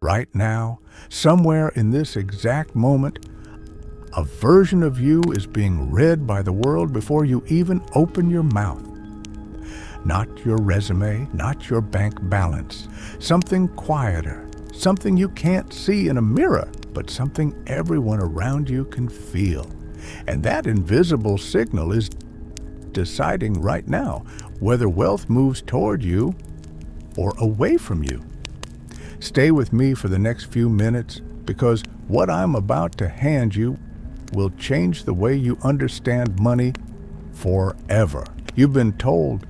Right now, somewhere in this exact moment, a version of you is being read by the world before you even open your mouth. Not your resume, not your bank balance. Something quieter, something you can't see in a mirror, but something everyone around you can feel. And that invisible signal is deciding right now whether wealth moves toward you or away from you. Stay with me for the next few minutes because what I'm about to hand you will change the way you understand money forever. You've been told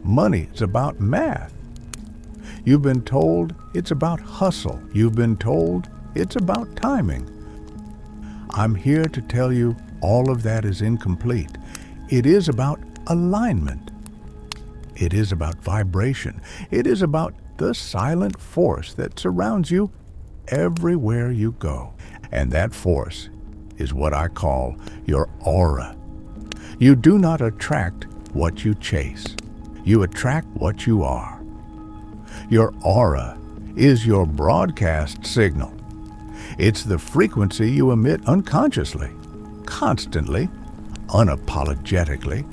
money is about math. You've been told it's about hustle. You've been told it's about timing. I'm here to tell you all of that is incomplete. It is about alignment. It is about vibration. It is about the silent force that surrounds you everywhere you go. And that force is what I call your aura. You do not attract what you chase. You attract what you are. Your aura is your broadcast signal. It's the frequency you emit unconsciously, constantly, unapologetically.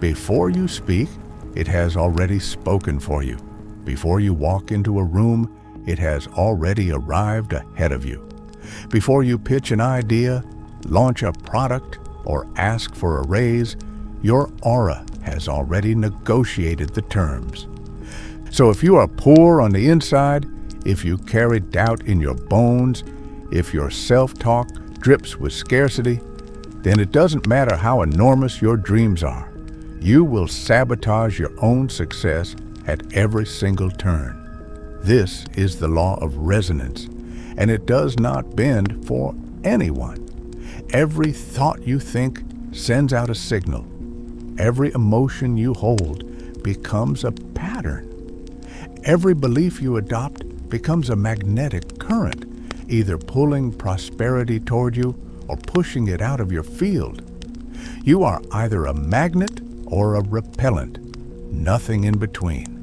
Before you speak, it has already spoken for you. Before you walk into a room, it has already arrived ahead of you. Before you pitch an idea, launch a product, or ask for a raise, your aura has already negotiated the terms. So if you are poor on the inside, if you carry doubt in your bones, if your self-talk drips with scarcity, then it doesn't matter how enormous your dreams are. You will sabotage your own success at every single turn. This is the law of resonance, and it does not bend for anyone. Every thought you think sends out a signal. Every emotion you hold becomes a pattern. Every belief you adopt becomes a magnetic current, either pulling prosperity toward you or pushing it out of your field. You are either a magnet or a repellent, nothing in between.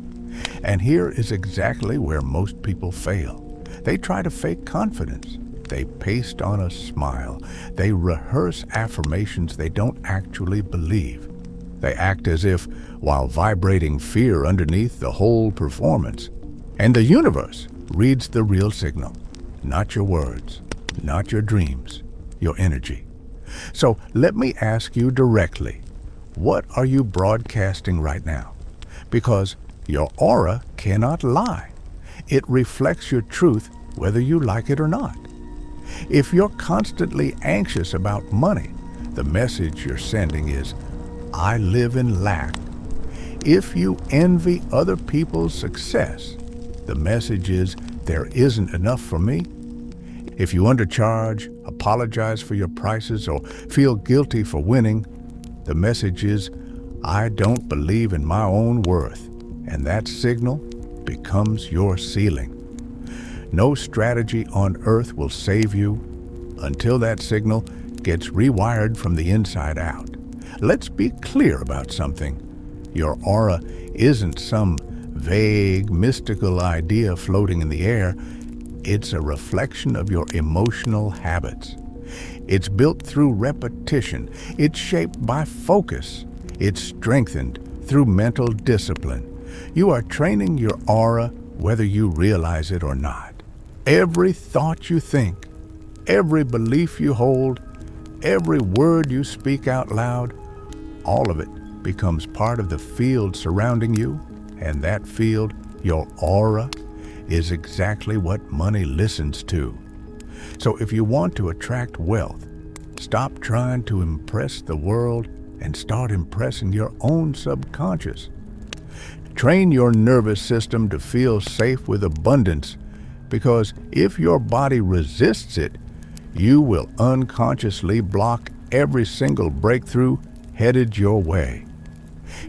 And here is exactly where most people fail. They try to fake confidence. They paste on a smile. They rehearse affirmations they don't actually believe. They act as if while vibrating fear underneath the whole performance. And the universe reads the real signal, not your words, not your dreams, your energy. So let me ask you directly, what are you broadcasting right now? Because your aura cannot lie. It reflects your truth whether you like it or not. If you're constantly anxious about money, the message you're sending is, I live in lack. If you envy other people's success, the message is, there isn't enough for me. If you undercharge, apologize for your prices, or feel guilty for winning, the message is, I don't believe in my own worth. And that signal becomes your ceiling. No strategy on earth will save you until that signal gets rewired from the inside out. Let's be clear about something. Your aura isn't some vague, mystical idea floating in the air. It's a reflection of your emotional habits. It's built through repetition. It's shaped by focus. It's strengthened through mental discipline. You are training your aura whether you realize it or not. Every thought you think, every belief you hold, every word you speak out loud, all of it becomes part of the field surrounding you, and that field, your aura, is exactly what money listens to. So if you want to attract wealth, stop trying to impress the world and start impressing your own subconscious. Train your nervous system to feel safe with abundance, because if your body resists it, you will unconsciously block every single breakthrough headed your way.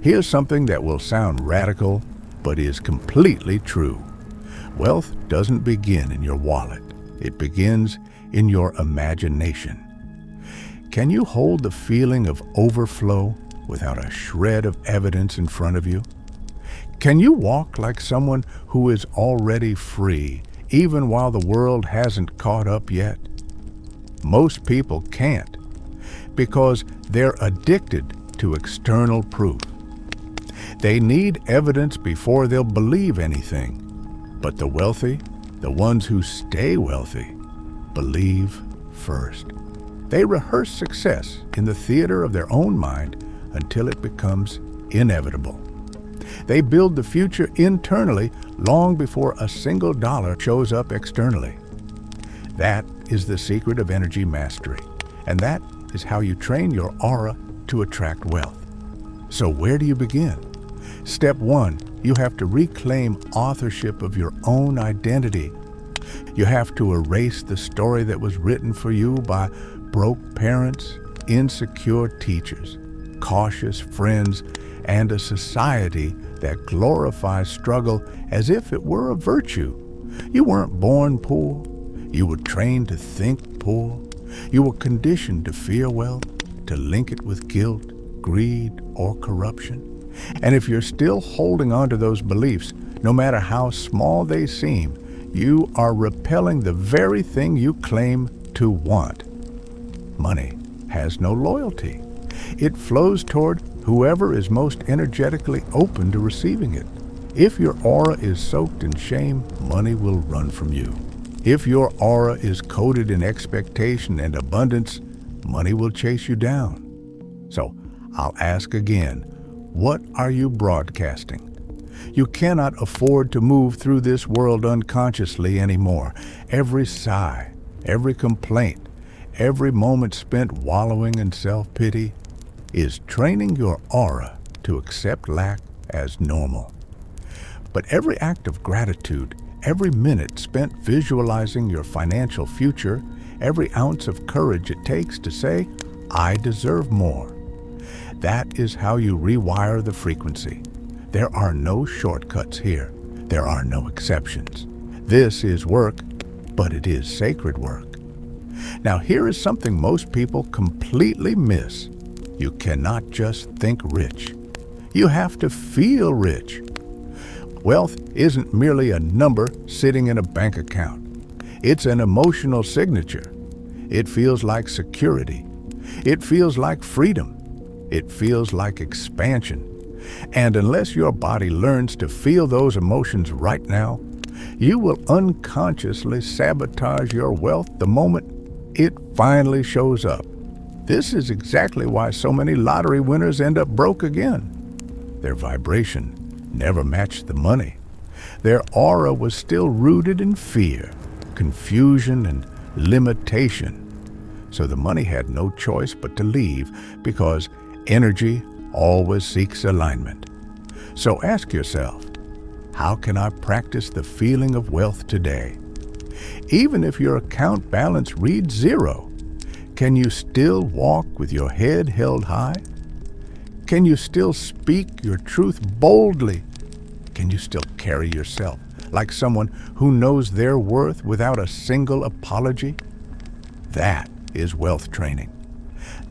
Here's something that will sound radical, but is completely true. Wealth doesn't begin in your wallet. It begins in your imagination. Can you hold the feeling of overflow without a shred of evidence in front of you? Can you walk like someone who is already free, even while the world hasn't caught up yet? Most people can't because they're addicted to external proof. They need evidence before they'll believe anything. But the wealthy, the ones who stay wealthy, believe first. They rehearse success in the theater of their own mind until it becomes inevitable. They build the future internally long before a single dollar shows up externally. That is the secret of energy mastery, and that is how you train your aura to attract wealth. So where do you begin? Step 1, you have to reclaim authorship of your own identity. You have to erase the story that was written for you by broke parents, insecure teachers, cautious friends, and a society that glorifies struggle as if it were a virtue. You weren't born poor. You were trained to think poor. You were conditioned to fear wealth, to link it with guilt, greed, or corruption. And if you're still holding on to those beliefs, no matter how small they seem, you are repelling the very thing you claim to want. Money has no loyalty. It flows toward whoever is most energetically open to receiving it. If your aura is soaked in shame, money will run from you. If your aura is coated in expectation and abundance, money will chase you down. So I'll ask again, what are you broadcasting? You cannot afford to move through this world unconsciously anymore. Every sigh, every complaint, every moment spent wallowing in self-pity is training your aura to accept lack as normal. But every act of gratitude, every minute spent visualizing your financial future, every ounce of courage it takes to say, I deserve more. That is how you rewire the frequency. There are no shortcuts here. There are no exceptions. This is work, but it is sacred work. Now here is something most people completely miss. You cannot just think rich. You have to feel rich. Wealth isn't merely a number sitting in a bank account. It's an emotional signature. It feels like security. It feels like freedom. It feels like expansion. And unless your body learns to feel those emotions right now, you will unconsciously sabotage your wealth the moment it finally shows up. This is exactly why so many lottery winners end up broke again. Their vibration never matched the money. Their aura was still rooted in fear, confusion, and limitation. So the money had no choice but to leave because energy always seeks alignment. So ask yourself, how can I practice the feeling of wealth today? Even if your account balance reads 0, can you still walk with your head held high? Can you still speak your truth boldly? Can you still carry yourself like someone who knows their worth without a single apology? That is wealth training.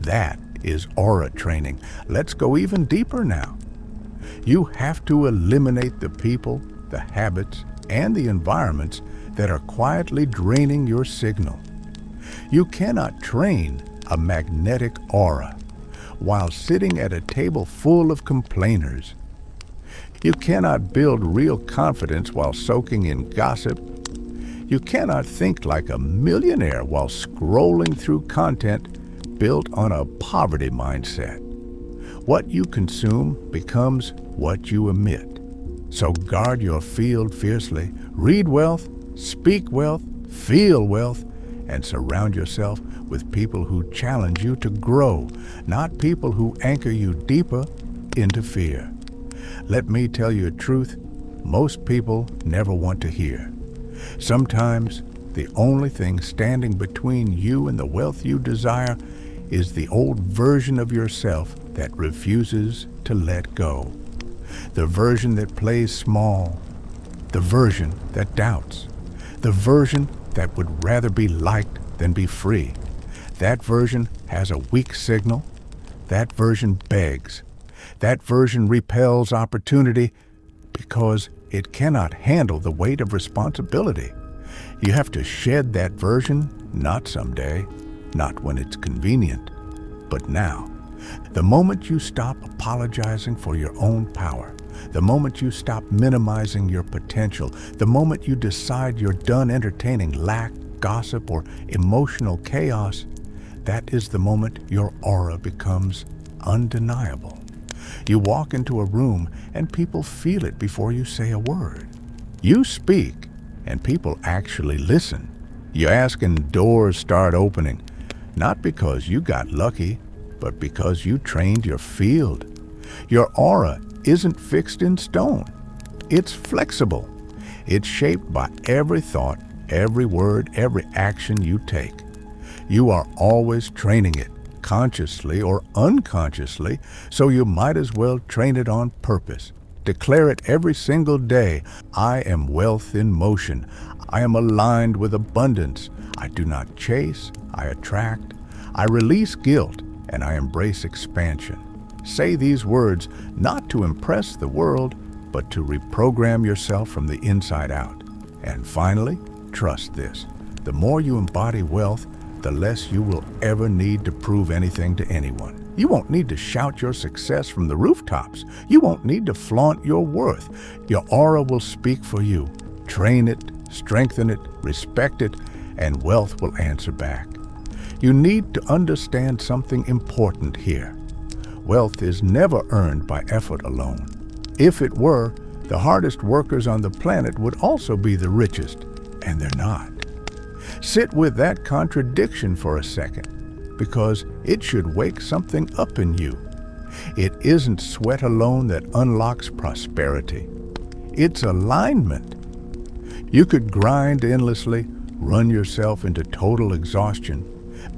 That is aura training. Let's go even deeper now. You have to eliminate the people, the habits, and the environments that are quietly draining your signal. You cannot train a magnetic aura while sitting at a table full of complainers. You cannot build real confidence while soaking in gossip. You cannot think like a millionaire while scrolling through content built on a poverty mindset. What you consume becomes what you emit. So guard your field fiercely. Read wealth, speak wealth, feel wealth, and surround yourself with people who challenge you to grow, not people who anchor you deeper into fear. Let me tell you a truth most people never want to hear. Sometimes the only thing standing between you and the wealth you desire is the old version of yourself that refuses to let go. The version that plays small. The version that doubts. The version that would rather be liked than be free. That version has a weak signal. That version begs. That version repels opportunity because it cannot handle the weight of responsibility. You have to shed that version, not someday, not when it's convenient, but now. The moment you stop apologizing for your own power, the moment you stop minimizing your potential, the moment you decide you're done entertaining lack, gossip, or emotional chaos, that is the moment your aura becomes undeniable. You walk into a room and people feel it before you say a word. You speak and people actually listen. You ask and doors start opening, not because you got lucky, but because you trained your field. Your aura isn't fixed in stone. It's flexible. It's shaped by every thought, every word, every action you take. You are always training it, consciously or unconsciously, so you might as well train it on purpose. Declare it every single day. I am wealth in motion. I am aligned with abundance. I do not chase, I attract. I release guilt, and I embrace expansion. Say these words not to impress the world, but to reprogram yourself from the inside out. And finally, trust this. The more you embody wealth, the less you will ever need to prove anything to anyone. You won't need to shout your success from the rooftops. You won't need to flaunt your worth. Your aura will speak for you. Train it, strengthen it, respect it, and wealth will answer back. You need to understand something important here. Wealth is never earned by effort alone. If it were, the hardest workers on the planet would also be the richest, and they're not. Sit with that contradiction for a second, because it should wake something up in you. It isn't sweat alone that unlocks prosperity. It's alignment. You could grind endlessly, run yourself into total exhaustion,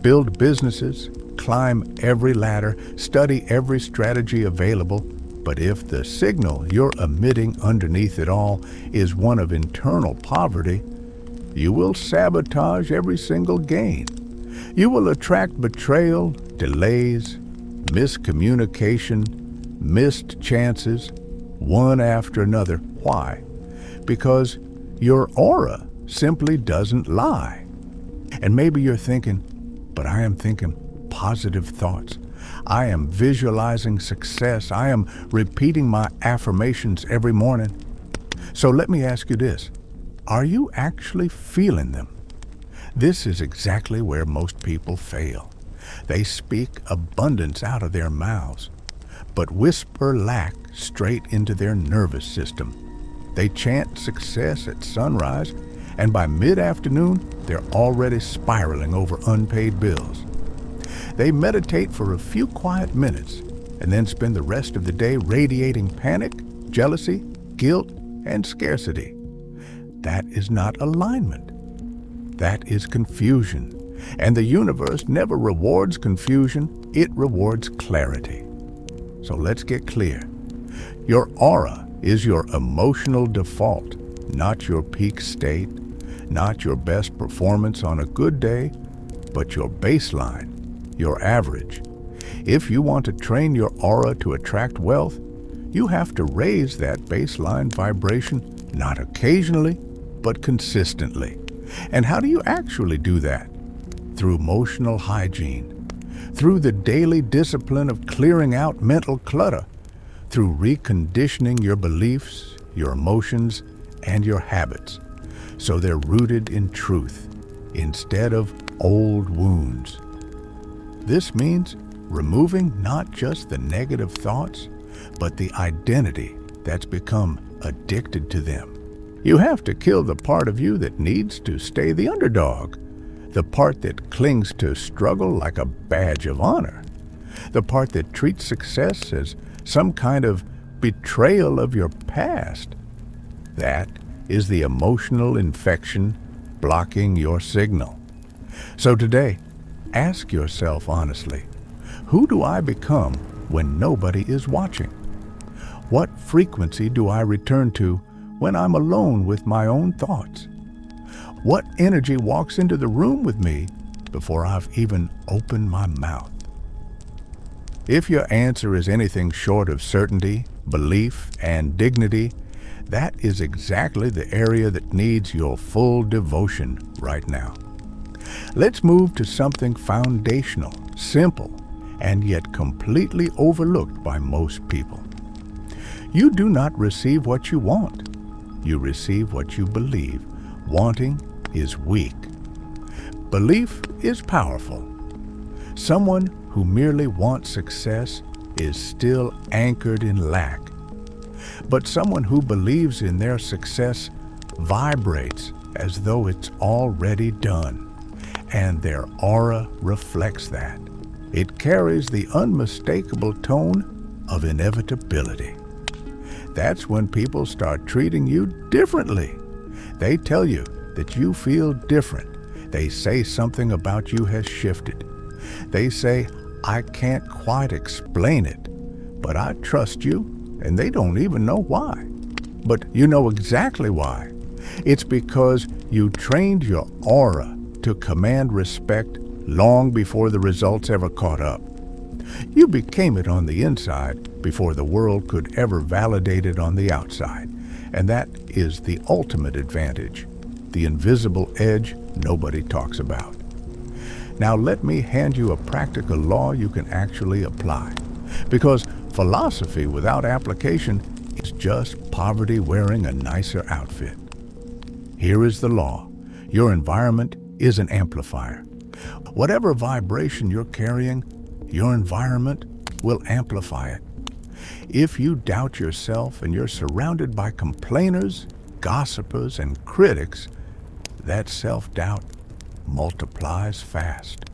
build businesses, climb every ladder, study every strategy available, but if the signal you're emitting underneath it all is one of internal poverty, you will sabotage every single gain. You will attract betrayal, delays, miscommunication, missed chances, one after another. Why? Because your aura simply doesn't lie. And maybe you're thinking, but I am thinking positive thoughts. I am visualizing success. I am repeating my affirmations every morning. So let me ask you this. Are you actually feeling them? This is exactly where most people fail. They speak abundance out of their mouths, but whisper lack straight into their nervous system. They chant success at sunrise, and by mid-afternoon, they're already spiraling over unpaid bills. They meditate for a few quiet minutes and then spend the rest of the day radiating panic, jealousy, guilt, and scarcity. That is not alignment. That is confusion. And the universe never rewards confusion, it rewards clarity. So let's get clear. Your aura is your emotional default, not your peak state, not your best performance on a good day, but your baseline, your average. If you want to train your aura to attract wealth, you have to raise that baseline vibration, not occasionally, but consistently. And how do you actually do that? Through emotional hygiene, through the daily discipline of clearing out mental clutter, through reconditioning your beliefs, your emotions, and your habits, so they're rooted in truth instead of old wounds. This means removing not just the negative thoughts, but the identity that's become addicted to them. You have to kill the part of you that needs to stay the underdog, the part that clings to struggle like a badge of honor, the part that treats success as some kind of betrayal of your past. That is the emotional infection blocking your signal. So today, ask yourself honestly, who do I become when nobody is watching? What frequency do I return to when I'm alone with my own thoughts? What energy walks into the room with me before I've even opened my mouth? If your answer is anything short of certainty, belief, and dignity, That is exactly the area that needs your full devotion right now. Let's move to something foundational, simple, and yet completely overlooked by most people. You do not receive what you want. You receive what you believe. Wanting is weak. Belief is powerful. Someone who merely wants success is still anchored in lack. But someone who believes in their success vibrates as though it's already done, and their aura reflects that. It carries the unmistakable tone of inevitability. That's when people start treating you differently. They tell you that you feel different. They say something about you has shifted. They say, I can't quite explain it, but I trust you, and they don't even know why. But you know exactly why. It's because you trained your aura to command respect long before the results ever caught up. You became it on the inside before the world could ever validate it on the outside. And that is the ultimate advantage, the invisible edge nobody talks about. Now let me hand you a practical law you can actually apply. Because philosophy without application is just poverty wearing a nicer outfit. Here is the law. Your environment is an amplifier. Whatever vibration you're carrying, your environment will amplify it. If you doubt yourself and you're surrounded by complainers, gossipers, and critics, that self-doubt multiplies fast.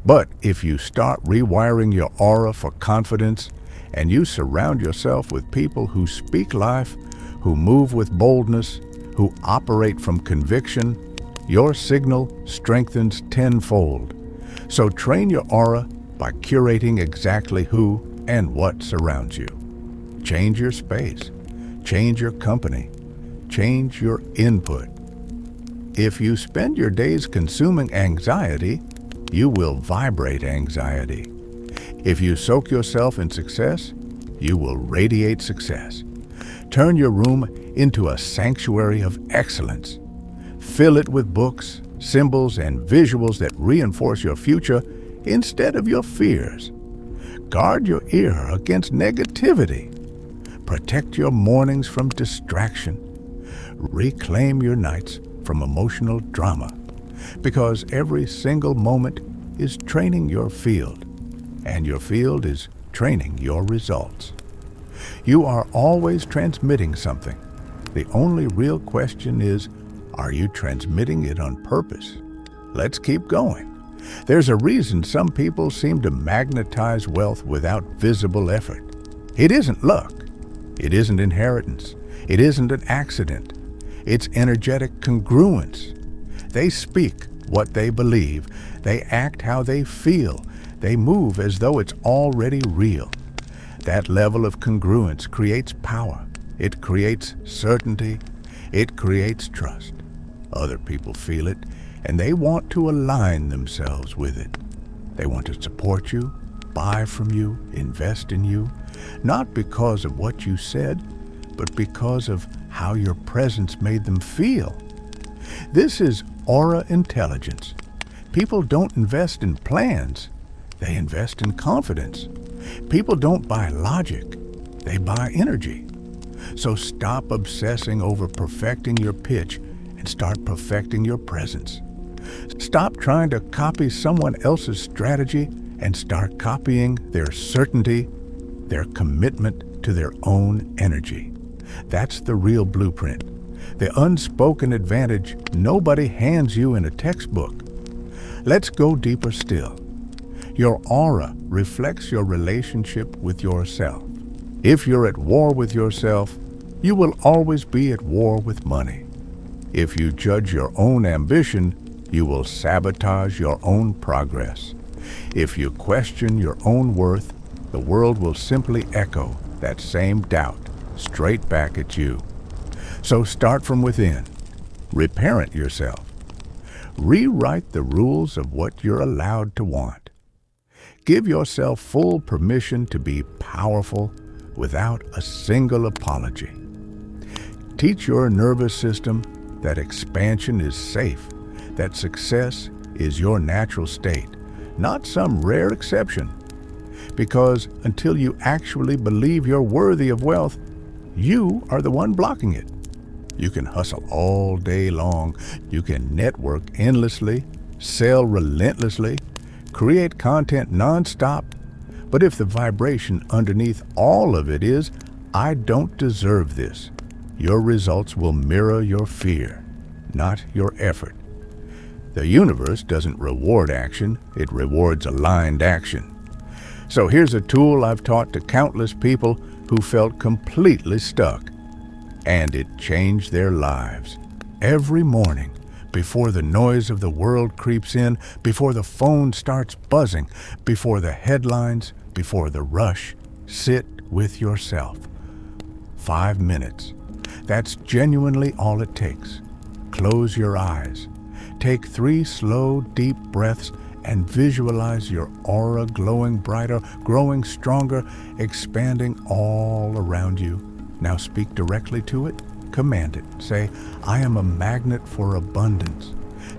But if you start rewiring your aura for confidence and you surround yourself with people who speak life, who move with boldness, who operate from conviction, your signal strengthens tenfold. So train your aura by curating exactly who and what surrounds you. Change your space, change your company, change your input. If you spend your days consuming anxiety, you will vibrate anxiety. If you soak yourself in success, you will radiate success. Turn your room into a sanctuary of excellence. Fill it with books, symbols, and visuals that reinforce your future instead of your fears. Guard your ear against negativity. Protect your mornings from distraction. Reclaim your nights from emotional drama, because every single moment is training your field, and your field is training your results. You are always transmitting something. The only real question is, are you transmitting it on purpose? Let's keep going. There's a reason some people seem to magnetize wealth without visible effort. It isn't luck. It isn't inheritance. It isn't an accident. It's energetic congruence. They speak what they believe. They act how they feel. They move as though it's already real. That level of congruence creates power. It creates certainty. It creates trust. Other people feel it, and they want to align themselves with it. They want to support you, buy from you, invest in you, not because of what you said, but because of how your presence made them feel. This is aura intelligence. People don't invest in plans. They invest in confidence. People don't buy logic. They buy energy. So stop obsessing over perfecting your pitch and start perfecting your presence. Stop trying to copy someone else's strategy and start copying their certainty, their commitment to their own energy. That's the real blueprint. The unspoken advantage nobody hands you in a textbook. Let's go deeper still. Your aura reflects your relationship with yourself. If you're at war with yourself, you will always be at war with money. If you judge your own ambition, you will sabotage your own progress. If you question your own worth, the world will simply echo that same doubt straight back at you. So start from within. Reparent yourself. Rewrite the rules of what you're allowed to want. Give yourself full permission to be powerful without a single apology. Teach your nervous system that expansion is safe, that success is your natural state, not some rare exception. Because until you actually believe you're worthy of wealth, you are the one blocking it. You can hustle all day long. You can network endlessly, sell relentlessly, create content nonstop. But if the vibration underneath all of it is, I don't deserve this, your results will mirror your fear, not your effort. The universe doesn't reward action, it rewards aligned action. So here's a tool I've taught to countless people who felt completely stuck. And it changed their lives. Every morning, before the noise of the world creeps in, before the phone starts buzzing, before the headlines, before the rush, sit with yourself. 5 minutes. That's genuinely all it takes. Close your eyes. Take 3 slow, deep breaths and visualize your aura glowing brighter, growing stronger, expanding all around you. Now speak directly to it. Command it. Say, I am a magnet for abundance.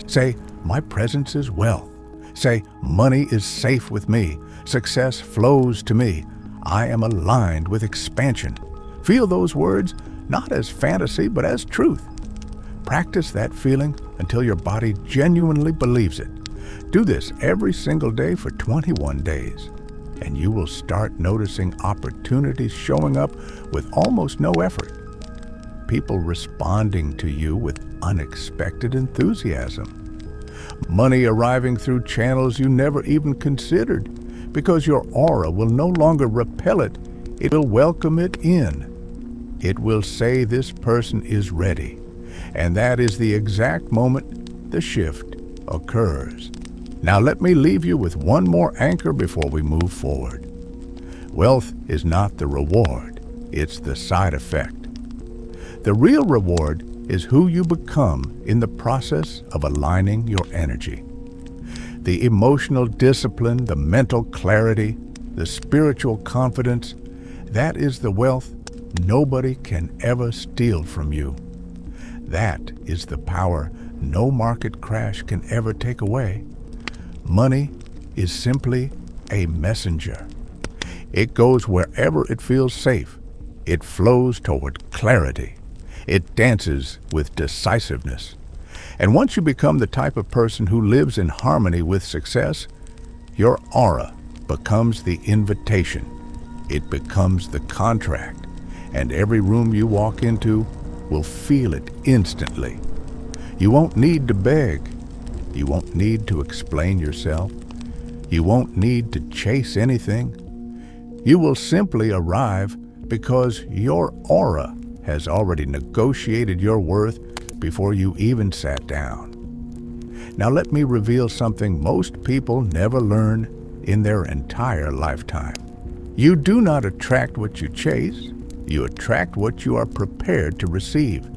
Say, my presence is wealth. Say, money is safe with me. Success flows to me. I am aligned with expansion. Feel those words not as fantasy, but as truth. Practice that feeling until your body genuinely believes it. Do this every single day for 21 days, and you will start noticing opportunities showing up with almost no effort. People responding to you with unexpected enthusiasm. Money arriving through channels you never even considered, because your aura will no longer repel it, it will welcome it in. It will say this person is ready, and that is the exact moment the shift occurs. Now let me leave you with one more anchor before we move forward. Wealth is not the reward, it's the side effect. The real reward is who you become in the process of aligning your energy. The emotional discipline, the mental clarity, the spiritual confidence, that is the wealth nobody can ever steal from you. That is the power no market crash can ever take away. Money is simply a messenger. It goes wherever it feels safe. It flows toward clarity. It dances with decisiveness. And once you become the type of person who lives in harmony with success, your aura becomes the invitation. It becomes the contract. And every room you walk into will feel it instantly. You won't need to beg. You won't need to explain yourself. You won't need to chase anything. You will simply arrive because your aura has already negotiated your worth before you even sat down. Now let me reveal something most people never learn in their entire lifetime. You do not attract what you chase. You attract what you are prepared to receive.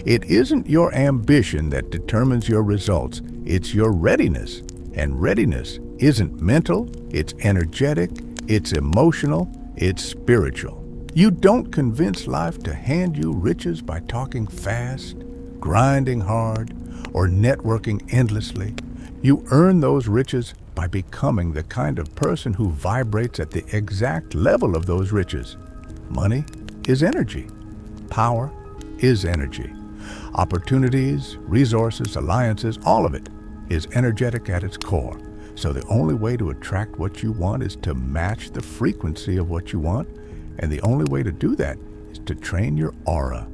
It isn't your ambition that determines your results. It's your readiness. And readiness isn't mental, it's energetic, it's emotional, it's spiritual. You don't convince life to hand you riches by talking fast, grinding hard, or networking endlessly. You earn those riches by becoming the kind of person who vibrates at the exact level of those riches. Money is energy. Power is energy. Opportunities, resources, alliances, all of it is energetic at its core. So the only way to attract what you want is to match the frequency of what you want. And the only way to do that is to train your aura.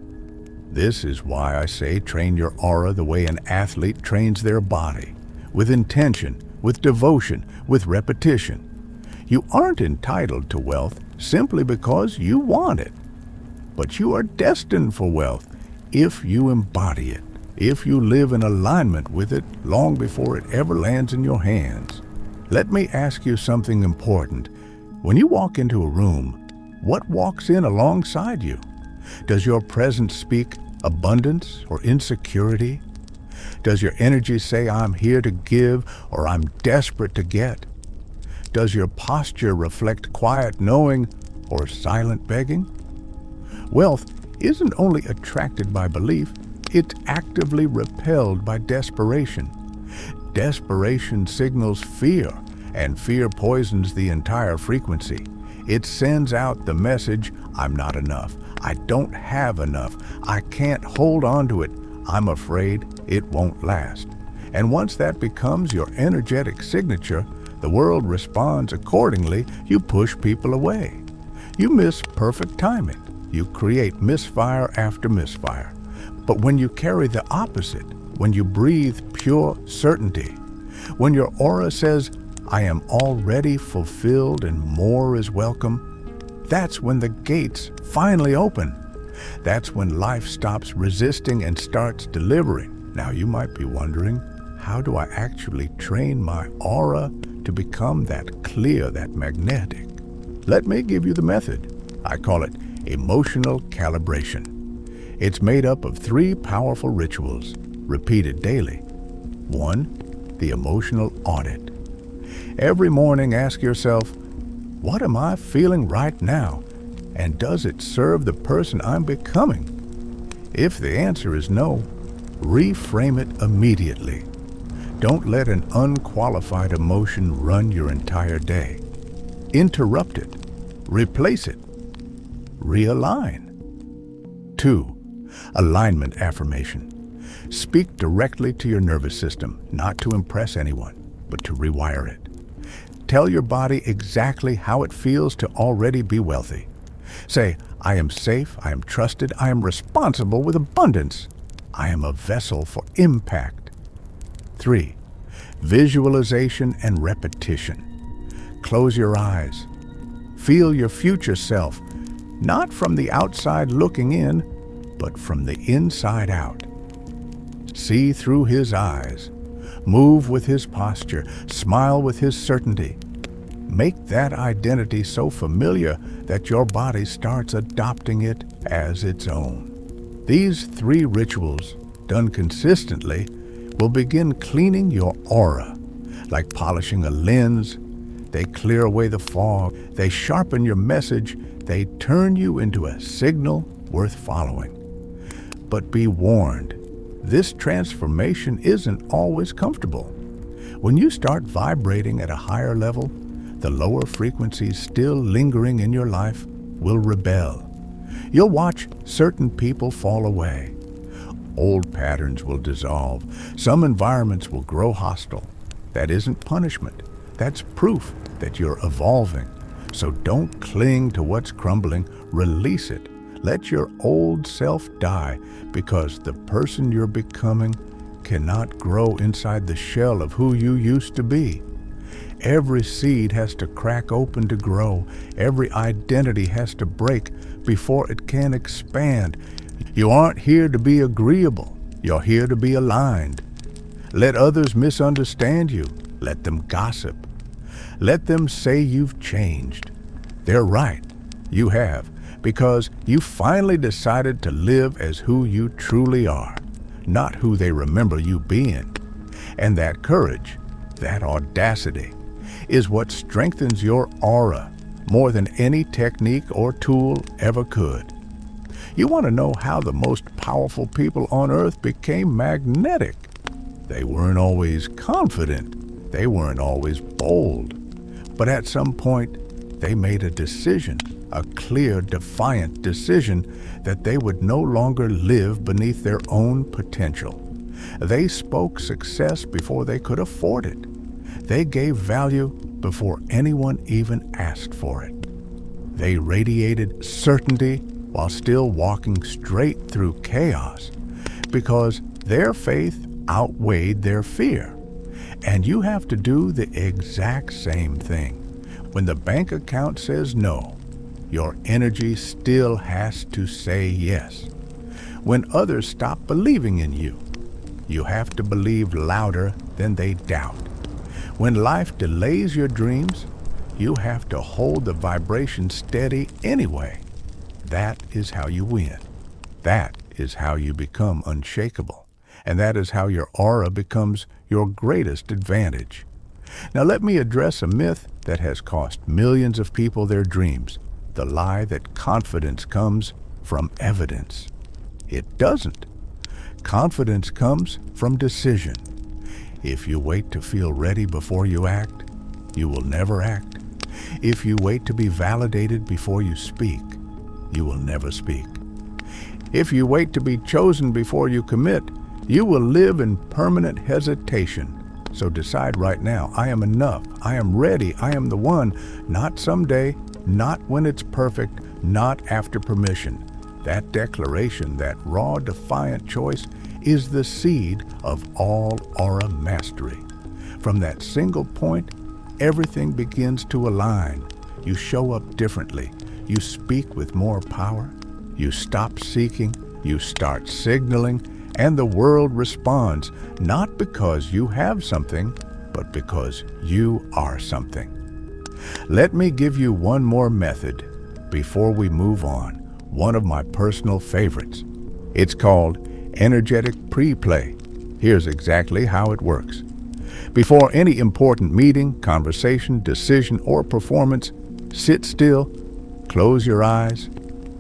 This is why I say train your aura the way an athlete trains their body, with intention, with devotion, with repetition. You aren't entitled to wealth simply because you want it. But you are destined for wealth if you embody it, if you live in alignment with it long before it ever lands in your hands. Let me ask you something important. When you walk into a room, what walks in alongside you? Does your presence speak abundance or insecurity? Does your energy say, I'm here to give, or I'm desperate to get? Does your posture reflect quiet knowing or silent begging? Wealth isn't only attracted by belief, it's actively repelled by desperation. Desperation signals fear, and fear poisons the entire frequency. It sends out the message, I'm not enough, I don't have enough, I can't hold on to it, I'm afraid it won't last. And once that becomes your energetic signature, the world responds accordingly. You push people away. You miss perfect timing. You create misfire after misfire. But when you carry the opposite, when you breathe pure certainty, when your aura says, I am already fulfilled and more is welcome, that's when the gates finally open. That's when life stops resisting and starts delivering. Now you might be wondering, how do I actually train my aura to become that clear, that magnetic? Let me give you the method. I call it emotional calibration. It's made up of 3 powerful rituals, repeated daily. 1, the emotional audit. Every morning ask yourself, what am I feeling right now? And does it serve the person I'm becoming? If the answer is no, reframe it immediately. Don't let an unqualified emotion run your entire day. Interrupt it. Replace it. Realign. 2, alignment affirmation. Speak directly to your nervous system, not to impress anyone, but to rewire it. Tell your body exactly how it feels to already be wealthy. Say, I am safe, I am trusted, I am responsible with abundance. I am a vessel for impact. 3, visualization and repetition. Close your eyes. Feel your future self, not from the outside looking in, but from the inside out. See through his eyes. Move with his posture. Smile with his certainty. Make that identity so familiar that your body starts adopting it as its own. These 3 rituals, done consistently, will begin cleaning your aura. Like polishing a lens, they clear away the fog, they sharpen your message, they turn you into a signal worth following. But be warned, this transformation isn't always comfortable. When you start vibrating at a higher level, the lower frequencies still lingering in your life will rebel. You'll watch certain people fall away. Old patterns will dissolve. Some environments will grow hostile. That isn't punishment. That's proof that you're evolving. So don't cling to what's crumbling. Release it. Let your old self die, because the person you're becoming cannot grow inside the shell of who you used to be. Every seed has to crack open to grow. Every identity has to break before it can expand. You aren't here to be agreeable. You're here to be aligned. Let others misunderstand you. Let them gossip. Let them say you've changed. They're right. You have, because you finally decided to live as who you truly are, not who they remember you being. And that courage, that audacity, is what strengthens your aura more than any technique or tool ever could. You want to know how the most powerful people on earth became magnetic? They weren't always confident. They weren't always bold. But at some point, they made a decision, a clear, defiant decision that they would no longer live beneath their own potential. They spoke success before they could afford it. They gave value before anyone even asked for it. They radiated certainty while still walking straight through chaos, because their faith outweighed their fear. And you have to do the exact same thing. When the bank account says no, your energy still has to say yes. When others stop believing in you, you have to believe louder than they doubt. When life delays your dreams, you have to hold the vibration steady anyway. That is how you win. That is how you become unshakable. And that is how your aura becomes your greatest advantage. Now let me address a myth that has cost millions of people their dreams. The lie that confidence comes from evidence. It doesn't. Confidence comes from decision. If you wait to feel ready before you act, you will never act. If you wait to be validated before you speak, you will never speak. If you wait to be chosen before you commit, you will live in permanent hesitation. So decide right now, I am enough, I am ready, I am the one, not someday, not when it's perfect, not after permission. That declaration, that raw, defiant choice, is the seed of all aura mastery. From that single point, everything begins to align. You show up differently. You speak with more power. You stop seeking. You start signaling. And the world responds, not because you have something, but because you are something. Let me give you one more method before we move on, one of my personal favorites. It's called energetic pre-play. Here's exactly how it works. Before any important meeting, conversation, decision, or performance, sit still, close your eyes,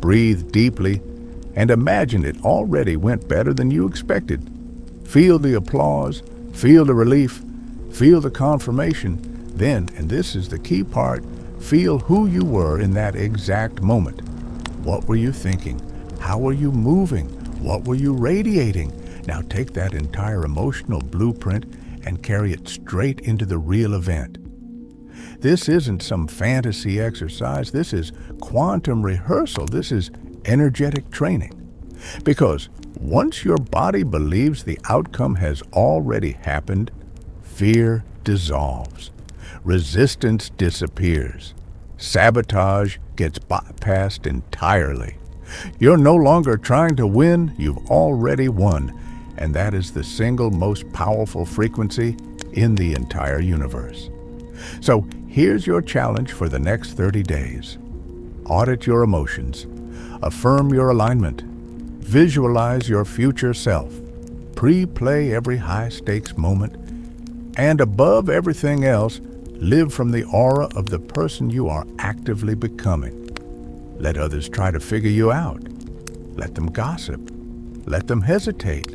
breathe deeply, and imagine it already went better than you expected. Feel the applause, feel the relief, feel the confirmation. Then, and this is the key part, feel who you were in that exact moment. What were you thinking? How were you moving? What were you radiating? Now take that entire emotional blueprint and carry it straight into the real event. This isn't some fantasy exercise. This is quantum rehearsal. This is energetic training. Because once your body believes the outcome has already happened, fear dissolves. Resistance disappears. Sabotage gets bypassed entirely. You're no longer trying to win, you've already won. And that is the single most powerful frequency in the entire universe. So here's your challenge for the next 30 days. Audit your emotions. Affirm your alignment. Visualize your future self. Pre-play every high-stakes moment. And above everything else, live from the aura of the person you are actively becoming. Let others try to figure you out. Let them gossip. Let them hesitate.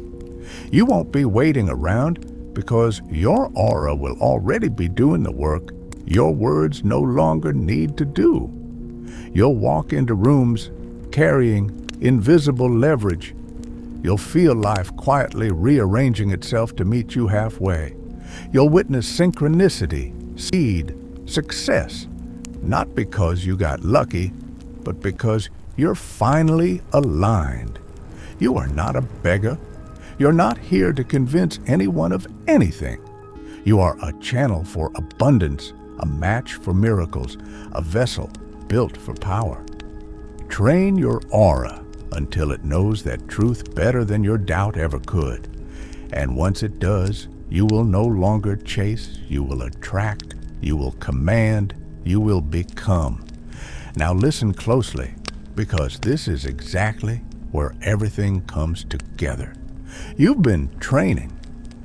You won't be waiting around because your aura will already be doing the work your words no longer need to do. You'll walk into rooms carrying invisible leverage. You'll feel life quietly rearranging itself to meet you halfway. You'll witness synchronicity, speed, success, not because you got lucky, but because you're finally aligned. You are not a beggar. You're not here to convince anyone of anything. You are a channel for abundance, a match for miracles, a vessel built for power. Train your aura until it knows that truth better than your doubt ever could. And once it does, you will no longer chase, you will attract, you will command, you will become. Now listen closely, because this is exactly where everything comes together. You've been training.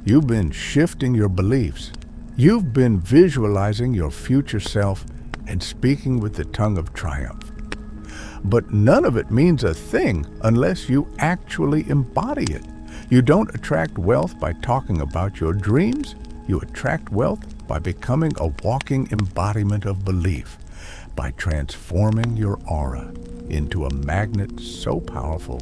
You've been shifting your beliefs. You've been visualizing your future self and speaking with the tongue of triumph. But none of it means a thing unless you actually embody it. You don't attract wealth by talking about your dreams. You attract wealth by becoming a walking embodiment of belief, by transforming your aura into a magnet so powerful,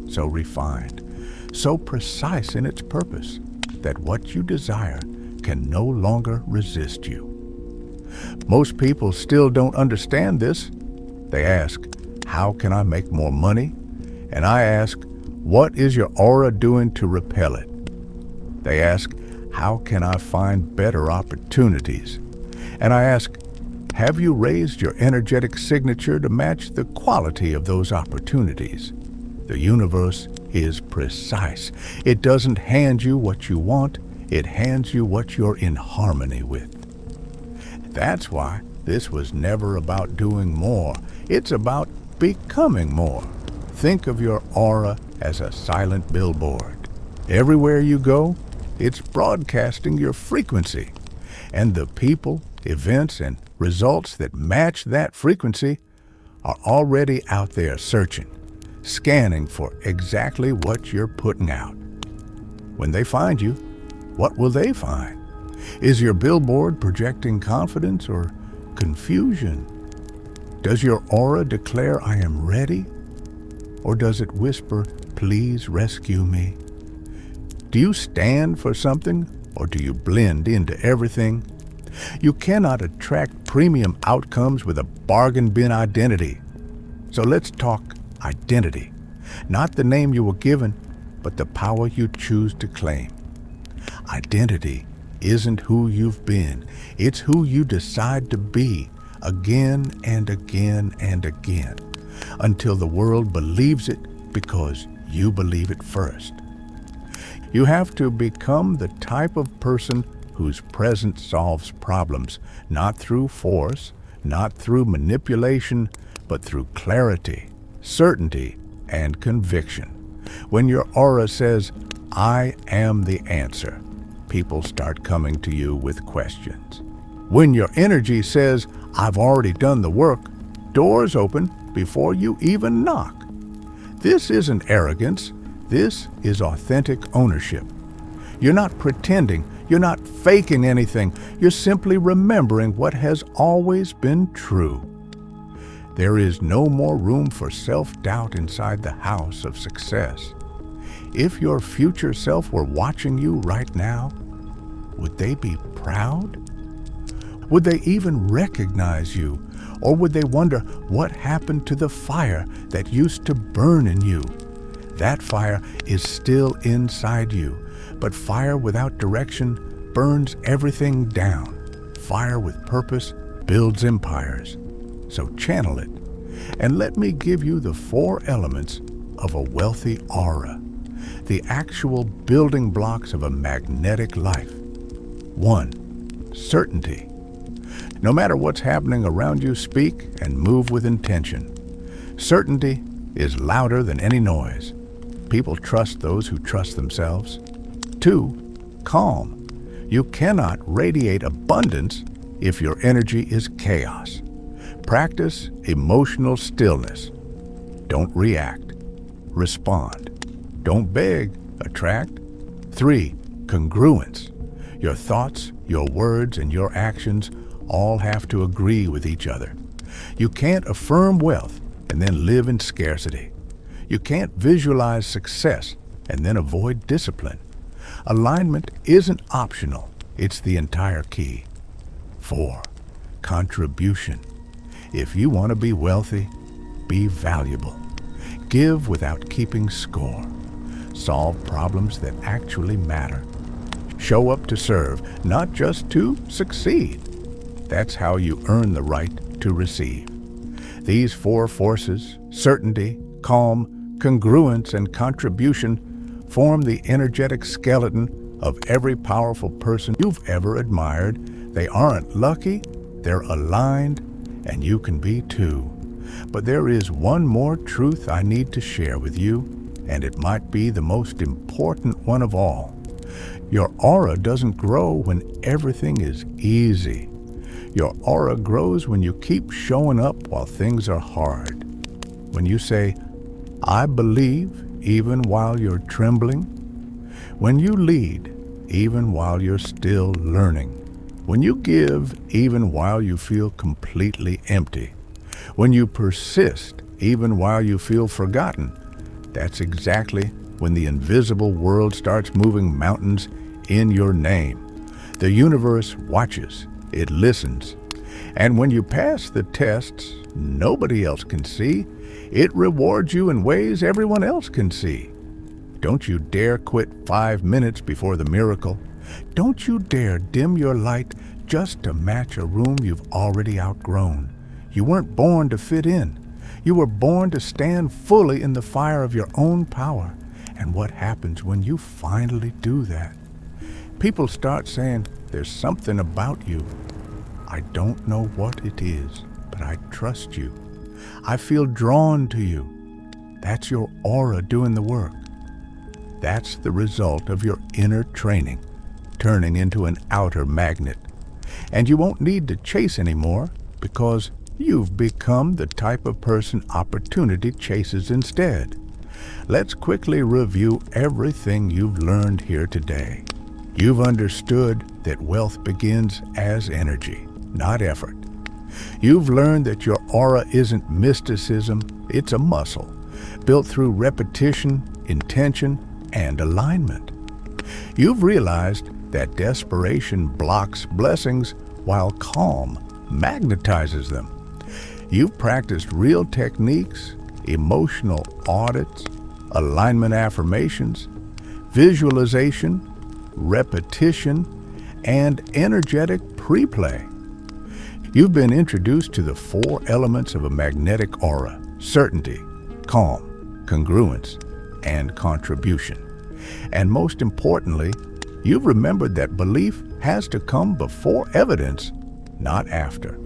so refined, so precise in its purpose that what you desire can no longer resist you. Most people still don't understand this. They ask, how can I make more money? And I ask, what is your aura doing to repel it? They ask, how can I find better opportunities? And I ask, have you raised your energetic signature to match the quality of those opportunities? The universe is precise. It doesn't hand you what you want, it hands you what you're in harmony with. That's why this was never about doing more. It's about becoming more. Think of your aura as a silent billboard. Everywhere you go, it's broadcasting your frequency. And the people, events, and results that match that frequency are already out there searching. scanning for exactly what you're putting out. When they find you, what will they find? Is your billboard projecting confidence or confusion? Does your aura declare, "I am ready"? Or does it whisper, "Please rescue me"? Do you stand for something, or do you blend into everything? You cannot attract premium outcomes with a bargain bin identity. So let's talk identity. Not the name you were given, but the power you choose to claim. Identity isn't who you've been. It's who you decide to be again and again and again, until the world believes it because you believe it first. You have to become the type of person whose presence solves problems, not through force, not through manipulation, but through clarity, certainty, and conviction. When your aura says, "I am the answer," people start coming to you with questions. When your energy says, "I've already done the work," doors open before you even knock. This isn't arrogance. This is authentic ownership. You're not pretending. You're not faking anything. You're simply remembering what has always been true. There is no more room for self-doubt inside the house of success. If your future self were watching you right now, would they be proud? Would they even recognize you? Or would they wonder what happened to the fire that used to burn in you? That fire is still inside you, but fire without direction burns everything down. Fire with purpose builds empires. So channel it, and let me give you the 4 elements of a wealthy aura, the actual building blocks of a magnetic life. 1. Certainty. No matter what's happening around you, speak and move with intention. Certainty is louder than any noise. People trust those who trust themselves. 2. Calm. You cannot radiate abundance if your energy is chaos. Practice emotional stillness. Don't react. Respond. Don't beg. Attract. 3. Congruence. Your thoughts, your words, and your actions all have to agree with each other. You can't affirm wealth and then live in scarcity. You can't visualize success and then avoid discipline. Alignment isn't optional. It's the entire key. 4. Contribution. If you want to be wealthy, be valuable. Give without keeping score. Solve problems that actually matter. Show up to serve, not just to succeed. That's how you earn the right to receive. These 4 forces, certainty, calm, congruence, and contribution, form the energetic skeleton of every powerful person you've ever admired. They aren't lucky, they're aligned, and you can be too. But there is one more truth I need to share with you, and it might be the most important one of all. Your aura doesn't grow when everything is easy. Your aura grows when you keep showing up while things are hard. When you say, "I believe," even while you're trembling. When you lead, even while you're still learning. When you give, even while you feel completely empty. When you persist, even while you feel forgotten. That's exactly when the invisible world starts moving mountains in your name. The universe watches. It listens. And when you pass the tests nobody else can see, it rewards you in ways everyone else can see. Don't you dare quit 5 minutes before the miracle. Don't you dare dim your light just to match a room you've already outgrown. You weren't born to fit in. You were born to stand fully in the fire of your own power. And what happens when you finally do that? People start saying, "There's something about you." I don't know what it is, but I trust you. I feel drawn to you. That's your aura doing the work. That's the result of your inner training, turning into an outer magnet. And you won't need to chase anymore because You've become the type of person opportunity chases instead. Let's quickly review everything you've learned here today. You've understood that wealth begins as energy, not effort. You've learned that your aura isn't mysticism, it's a muscle, built through repetition, intention, and alignment. You've realized that desperation blocks blessings while calm magnetizes them. You've practiced real techniques, emotional audits, alignment affirmations, visualization, repetition, and energetic pre-play. You've been introduced to the 4 elements of a magnetic aura: certainty, calm, congruence, and contribution. And most importantly, you've remembered that belief has to come before evidence, not after.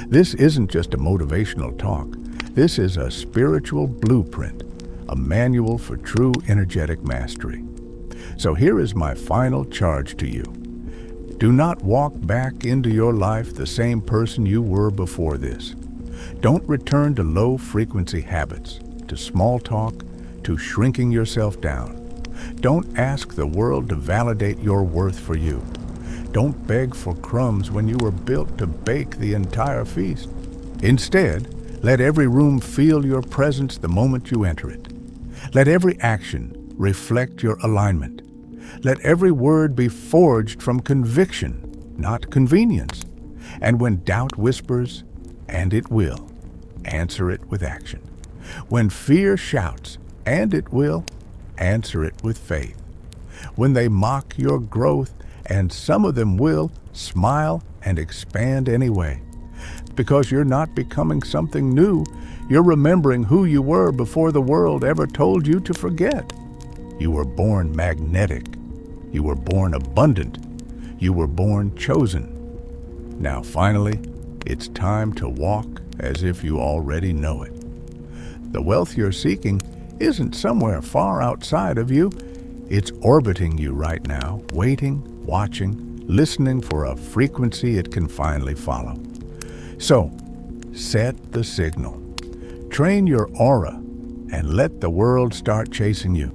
This isn't just a motivational talk. This is a spiritual blueprint, a manual for true energetic mastery. So here is my final charge to you. Do not walk back into your life the same person you were before this. Don't return to low-frequency habits, to small talk, to shrinking yourself down. Don't ask the world to validate your worth for you. Don't beg for crumbs when you were built to bake the entire feast. Instead, let every room feel your presence the moment you enter it. Let every action reflect your alignment. Let every word be forged from conviction, not convenience. And when doubt whispers, and it will, answer it with action. When fear shouts, and it will, answer it with faith. When they mock your growth, and some of them will, smile and expand anyway. Because you're not becoming something new, you're remembering who you were before the world ever told you to forget. You were born magnetic. You were born abundant. You were born chosen. Now finally, it's time to walk as if you already know it. The wealth you're seeking isn't somewhere far outside of you. It's orbiting you right now, waiting, watching, listening for a frequency it can finally follow. So, set the signal. Train your aura and let the world start chasing you.